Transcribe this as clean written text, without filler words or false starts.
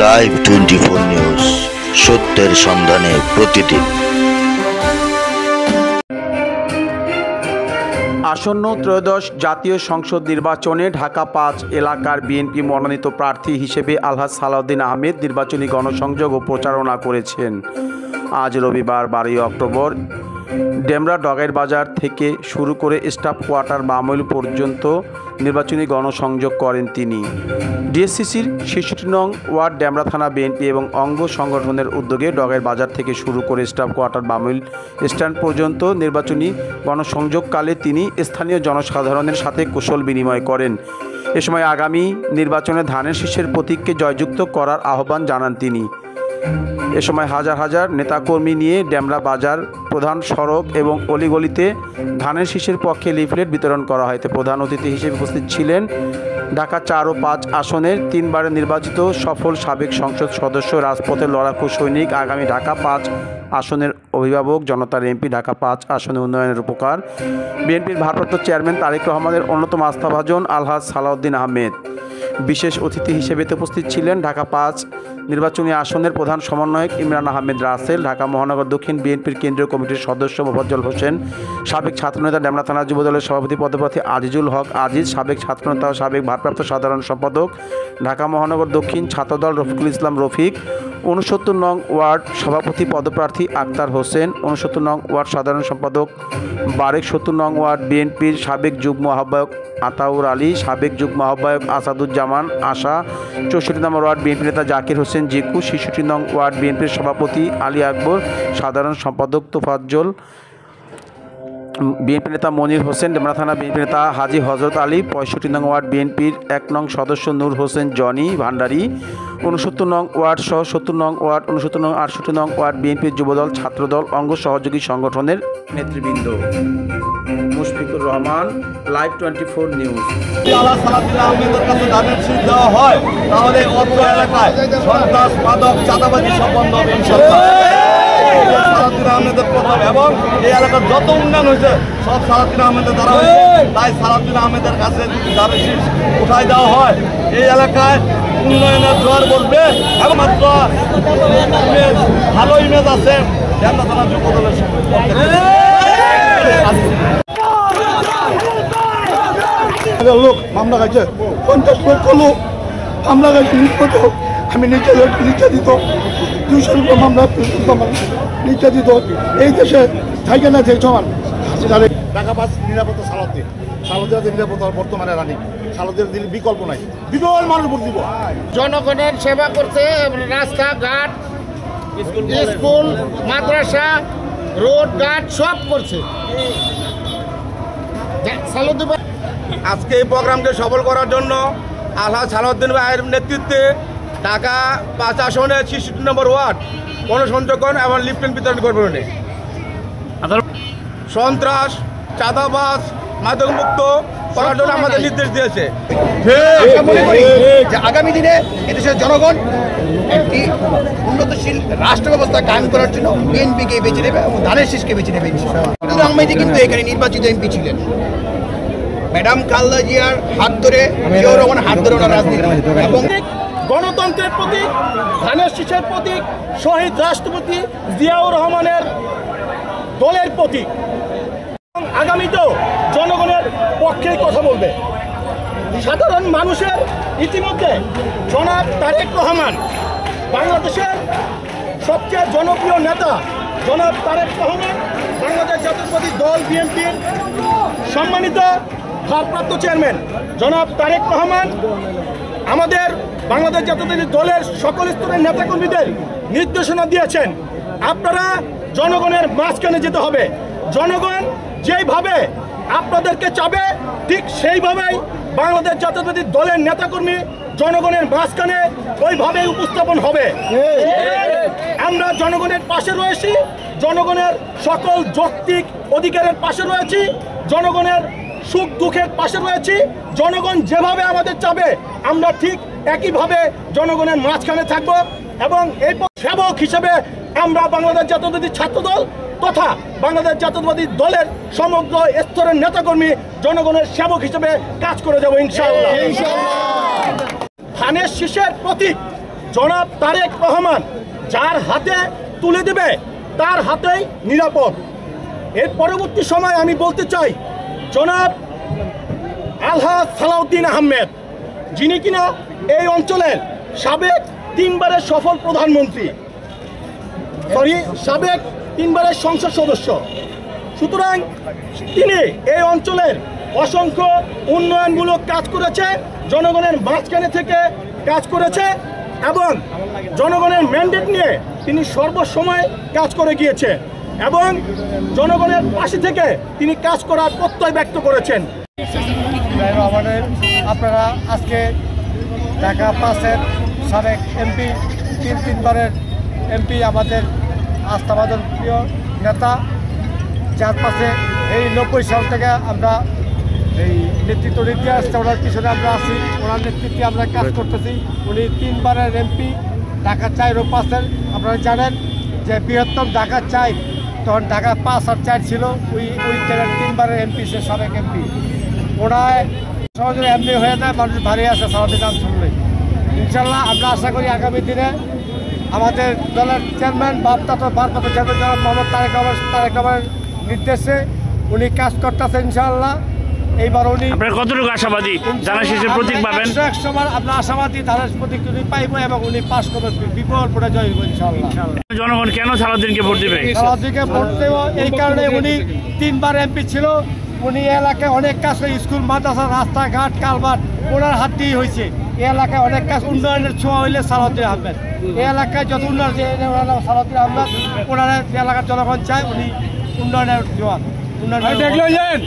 Live 24 news, সত্যের সন্ধানে প্রতিদিন। আসন্ন ত্রয়োদশ জাতীয় সংসদ নির্বাচনে ঢাকা ৫ এলাকার বিএনপি মনোনীত প্রার্থী হিসেবে আলহাজ সালাউদ্দিন আহমেদ নির্বাচনী গণসংযোগ ও প্রচারণা করেছেন। আজ রবিবার ১২ অক্টোবর ডেমরা ডগাইর বাজার থেকে শুরু করে স্টাফ কোয়ার্টার বামৈল পর্যন্ত নির্বাচনী গণসংযোগ করেন তিনি। ডিএসসিসির ৬৬ নং ওয়ার্ড ডেমরা থানা বিএনপি এবং অঙ্গ সংগঠনের উদ্যোগে ডগাইর বাজার থেকে শুরু করে স্টাফ কোয়ার্টার বামৈল স্ট্যান্ড পর্যন্ত নির্বাচনী গণসংযোগকালে তিনি স্থানীয় জনসাধারণের সাথে কুশল বিনিময় করেন। এ সময় আগামী নির্বাচনে ধানের শীষের প্রতীককে জয়যুক্ত করার আহ্বান জানান তিনি। এ সময় হাজার হাজার নেতাকর্মী নিয়ে ডেমরা বাজার প্রধান সড়ক এবং অলিগলিতে ধানের শীষের পক্ষে লিফলেট বিতরণ করা হয়। প্রধান অতিথি হিসেবে উপস্থিত ছিলেন ঢাকা ৪ ও ৫ আসনের ৩ বারে নির্বাচিত সফল সাবেক সংসদ সদস্য, রাজপথের লড়াকু সৈনিক, আগামী ঢাকা ৫ আসনের অভিভাবক, জনতার এমপি, ঢাকা ৫ আসনের উন্নয়নের উপকার, বিএনপির ভারপ্রাপ্ত চেয়ারম্যান তারেক রহমানের অন্যতম আস্থাভাজন আলহাজ সালাউদ্দিন আহমেদ। বিশেষ অতিথি হিসেবে উপস্থিত ছিলেন ঢাকা ৫ নির্বাচনী আসনের প্রধান সমন্বয়ক ইমরান আহমেদ রাসেল, ঢাকা মহানগর দক্ষিণ বিএনপির কেন্দ্রীয় কমিটির সদস্য মোফাজ্জল হোসেন, সাবেক ছাত্রনেতা ডেমরা থানা যুবদলের সভাপতি পদপ্রার্থী আজিজুল হক আজিজ, সাবেক ছাত্রনেতা ও সাবেক ভারপ্রাপ্ত সাধারণ সম্পাদক ঢাকা মহানগর দক্ষিণ ছাত্রদল রফিকুল ইসলাম রফিক, ৬৯ নং ওয়ার্ড সভাপতি পদপ্রার্থী আক্তার হোসেন, ৬৯ নং ওয়ার্ড সাধারণ সম্পাদক বারেক, ৭০ নং ওয়ার্ড বিএনপির সাবেক যুগ্ম আহ্বায়ক আতাউর আলী, সাবেক যুগ্ম আহ্বায়ক আসাদুজ্জামান আশা, ৬৪ নম্বর ওয়ার্ড বিএনপি নেতা জাকির হোসেন জিকু, ৬৬ নং ওয়ার্ড বিএনপির সভাপতি আলী আকবর, সাধারণ সম্পাদক তোফাজ্জল, বিএনপি নেতা মনির হোসেন, ডেমরা থানা বিএনপি নেতা হাজি হজরত আলী, ৬৫ নং ওয়ার্ড বিএনপির ১ নং সদস্য নূর হোসেন জনি ভান্ডারী, ৬৯ নং ওয়ার্ড সহ ৭০ নং ওয়ার্ড, ৬৯ নং ৬৮ নং ওয়ার্ড বিএনপির যুবদল, ছাত্রদল, অঙ্গ সহযোগী সংগঠনের নেতৃবৃন্দ। Mushfiqur Rahman, live 24 news. আলহাজ সালাউদ্দিন আহমেদের কাছে ধানের শীষ দেওয়া হয় তাহলে অত্র এলাকায় সন্ত্রাস, মাদক, চাঁদাবাজি সব বন্ধ হবে ইনশাআল্লাহ। সালাউদ্দিন আহমেদের প্রথম এবং এই এলাকার যত উন্নয়ন হয়েছে সব সালাউদ্দিন আহমেদের দ্বারা হয়েছে। তাই সালাউদ্দিন আহমেদের কাছে যদি ধানের শীষ উঠাই দেওয়া হয় এই এলাকায় উন্নয়নের জোয়ার বলবে এবং মাত্র ভালো ইমেজ আছে ডেমরা থানা যুবদলের লোক মামলা খাইছে, ৫০ লক্ষ লোক মামলা খাইছে। আমি নির্যাতিত ২০০ রুপে মামলা নির্যাতিত এই দেশে থাকে না সেই সমান। ঢাকা ৫ নিরাপত্তা সালাউদ্দিন নিরাপত্তা বর্তমানে রানি সালাউদ্দিন দিলে বিকল্প নাই, বিকল্প মানুষ ভোট দিব। জনগণের সেবা করছে, রাস্তাঘাট, স্কুল, মাদ্রাসা, রোড ঘাট সব করছে সালাউদ্দিন। আজকে এই প্রোগ্রামকে সফল করার জন্য আলহাজ সালাউদ্দিন ভাইয়ের নেতৃত্বে ঢাকা ৫ আসনে ৬৬ নম্বর ওয়ার্ড গণসংযোগ এবং লিফলেট বিতরণ করবেন। সন্ত্রাস, চাঁদাবাজ, মাদকমুক্ত করার জন্য আমাদের নির্দেশ দিয়েছে। আগামী দিনে এদেশের জনগণ একটি উন্নতশীল রাষ্ট্র ব্যবস্থা কায়েম করার জন্য বিএনপিকে বেছে নেবে এবং ধানের শীষকে বেছে নেবে। আহমেদি কিন্তু এখানে নির্বাচিত এমপি ছিলেন। ম্যাডাম খালেদা জিয়ার হাত ধরে, জিয়াউর রহমানের হাত ধরে ওনার রাজনীতি এবং গণতন্ত্রের প্রতীক, ধানের শীষের প্রতীক, শহীদ রাষ্ট্রপতি জিয়াউর রহমানের দলের প্রতীক। আগামীতেও জনগণের পক্ষে কথা বলবে। সাধারণ মানুষের ইতিমধ্যে জনাব তারেক রহমান, বাংলাদেশের সবচেয়ে জনপ্রিয় নেতা জনাব তারেক রহমান, বাংলাদেশ জাতীয়তাবাদী দল বিএনপির সম্মানিত ভারপ্রাপ্ত চেয়ারম্যান জনাব তারেক রহমান আমাদের বাংলাদেশ জাতীয়তাবাদী দলের সকল স্তরের নেতাকর্মীদের নির্দেশনা দিয়েছেন, আপনারা জনগণের মাঝখানে যেতে হবে। জনগণ যেইভাবে আপনাদেরকে চাবে ঠিক সেইভাবেই বাংলাদেশ জাতীয়তাবাদী দলের নেতাকর্মী জনগণের মাঝখানে ওইভাবেই উপস্থাপন হবে। আমরা জনগণের পাশে রয়েছি, জনগণের সকল যৌক্তিক অধিকারের পাশে রয়েছি, জনগণের সুখ দুঃখের পাশে রয়েছি। জনগণ যেভাবে আমাদের চাবে আমরা ঠিক একইভাবে জনগণের মাঝখানে থাকব এবং এই সেবক হিসেবে আমরা বাংলাদেশ জাতীয়তাবাদী ছাত্রদল তথা বাংলাদেশ জাতীয়তাবাদী দলের সমগ্র স্তরের নেতাকর্মী জনগণের সেবক হিসেবে কাজ করে যাব ইনশাআল্লাহ। ধানের শীষের প্রতীক জনাব তারেক রহমান যার হাতে তুলে দেবে তার হাতেই নিরাপদ। এর পরবর্তী সময় আমি বলতে চাই জনাব আলহাজ সালাউদ্দিন আহমেদ, যিনি কিনা এই অঞ্চলের সাবেক 3 বারের সফল প্রধানমন্ত্রী, সাবেক 3 বারের সংসদ সদস্য। সুতরাং তিনি এই অঞ্চলের অসংখ্য উন্নয়নমূলক কাজ করেছে, জনগণের মাঝখানে থেকে কাজ করেছে এবং জনগণের ম্যান্ডেট নিয়ে তিনি সর্বসময় কাজ করে গিয়েছে এবং জনগণের পাশে থেকে তিনি কাজ করার প্রত্যয় ব্যক্ত করেছেন। আপনারা আজকে ঢাকা 5-এর সাবেক এমপি, 3 বারের এমপি, আমাদের আস্থাবাদন প্রিয় নেতা, যার পাশে এই 90 সাল থেকে আমরা এই নেতৃত্ব নীতি আসছে, ওনার পিছনে আমরা আছি, ওনার নেতৃত্বে আমরা কাজ করতেছি। উনি 3 বারের এমপি, ঢাকা 4 ও 5-এর। আপনারা জানেন যে বৃহত্তম ঢাকা 4, তখন ঢাকা 5 আর 4 ছিল। ওই 3 বারের এমপি, সে সাবেক এমপি। ওনায় সহজে এমনি হয়ে যায়, মানুষ ভারী আছে সারাদিন নাম শুনলে। ইনশাল্লাহ আমরা আশা করি আগামী দিনে আমাদের দলের চেয়ারম্যান ভারপ্রাপ্ত চেয়ারম্যান জনাব মোহাম্মদ তারেক রহমানের নির্দেশে উনি কাজ করতেছেন। ইনশাআল্লাহ এইবার উনি কতটুকু আশাবাদী ধানের শীষের প্রতীক পাবেন? 100 আমরা আশাবাদী ধানের প্রতীক উনি পাইব এবং উনি পাস করবেন, বিপুল ভোটে জয় হইব ইনশাআল্লাহ। জনগণ কেন সালাউদ্দিনকে ভোট দেবে? সালাউদ্দিনকে ভোট দেব এই কারণে, উনি 3 বার এমপি ছিল। উনি এলাকায় অনেক কাজ করে, স্কুল, মাদ্রাসা, রাস্তাঘাট, কালভার্ট ওনার হাত দিয়েই হয়েছে। এই এলাকায় অনেক কাজ, উন্নয়নের ছোঁয়া হইলে সালাউদ্দিন আহমেদ। এই এলাকায় যত উন্নয়ন সালাউদ্দিন আহমেদ, ওনার এলাকার জনগণ চায় উনি উন্নয়নের জোয়ান, উন্নয়ন।